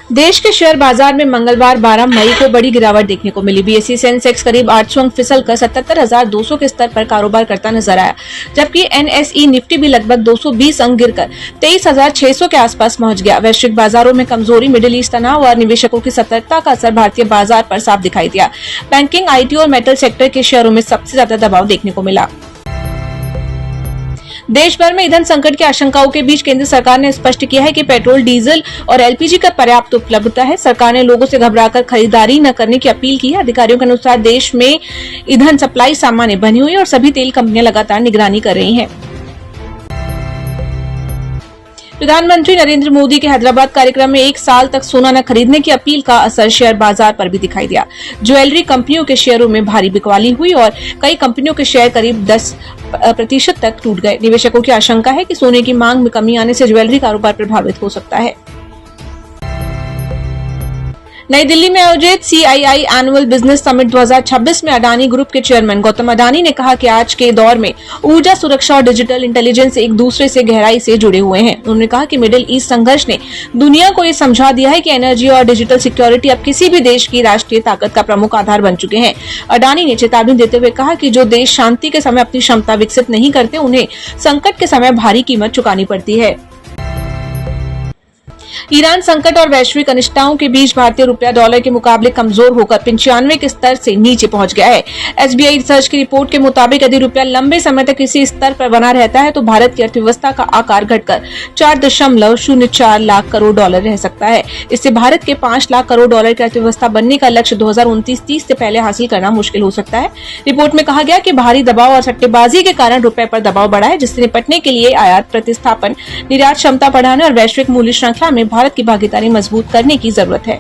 देश के शेयर बाजार में मंगलवार 12 मई को बड़ी गिरावट देखने को मिली। बीएसई सेंसेक्स करीब 800 अंक फिसलकर 77,200 के स्तर पर कारोबार करता नजर आया, जबकि एनएसई निफ्टी भी लगभग 220 अंक गिरकर 23,600 के आसपास पहुंच गया। वैश्विक बाजारों में कमजोरी, मिडिल ईस्ट तनाव और निवेशकों की सतर्कता का असर भारतीय बाजार पर साफ दिखाई दिया। बैंकिंग, आईटी और मेटल सेक्टर के शेयरों में सबसे ज्यादा दबाव देखने को मिला। देश भर में ईंधन संकट की आशंकाओं के बीच केंद्र सरकार ने स्पष्ट किया है कि पेट्रोल, डीजल और एलपीजी का पर्याप्त उपलब्धता है। सरकार ने लोगों से घबराकर खरीदारी न करने की अपील की है। अधिकारियों के अनुसार देश में ईंधन सप्लाई सामान्य बनी हुई है और सभी तेल कंपनियां लगातार निगरानी कर रही हैं। प्रधानमंत्री नरेंद्र मोदी के हैदराबाद कार्यक्रम में 1 साल तक सोना न खरीदने की अपील का असर शेयर बाजार पर भी दिखाई दिया। ज्वेलरी कंपनियों के शेयरों में भारी बिकवाली हुई और कई कंपनियों के शेयर करीब 10% तक टूट गए। निवेशकों की आशंका है कि सोने की मांग में कमी आने से ज्वेलरी कारोबार प्रभावित हो सकता है। नई दिल्ली में आयोजित CII एनुअल बिजनेस समिट 2026 में अडानी ग्रुप के चेयरमैन गौतम अडानी ने कहा कि आज के दौर में ऊर्जा सुरक्षा और डिजिटल इंटेलिजेंस एक दूसरे से गहराई से जुड़े हुए हैं। उन्होंने कहा कि मिडिल ईस्ट संघर्ष ने दुनिया को ये समझा दिया है कि एनर्जी और डिजिटल सिक्योरिटी अब किसी भी देश की राष्ट्रीय ताकत का प्रमुख आधार बन चुके हैं। अडानी ने चेतावनी देते हुए कहा कि जो देश शांति के समय अपनी क्षमता विकसित नहीं करते, उन्हें संकट के समय भारी कीमत चुकानी पड़ती है। ईरान संकट और वैश्विक अनिश्चितताओं के बीच भारतीय रुपया डॉलर के मुकाबले कमजोर होकर 95 के स्तर से नीचे पहुंच गया है। SBI रिसर्च की रिपोर्ट के मुताबिक यदि रुपया लंबे समय तक इसी स्तर पर बना रहता है तो भारत की अर्थव्यवस्था का आकार घटकर 4.04 लाख करोड़ डॉलर रह सकता है। इससे भारत के 5 लाख करोड़ डॉलर की अर्थव्यवस्था बनने का लक्ष्य 2029-30 से पहले हासिल करना मुश्किल हो सकता है। रिपोर्ट में कहा गया कि भारी दबाव और सट्टेबाजी के कारण रुपये पर दबाव बढ़ा है, जिससे निपटने के लिए आयात प्रतिस्थापन, निर्यात क्षमता बढ़ाने और वैश्विक मूल्य श्रृंखला में भारत की भागीदारी मजबूत करने की जरूरत है।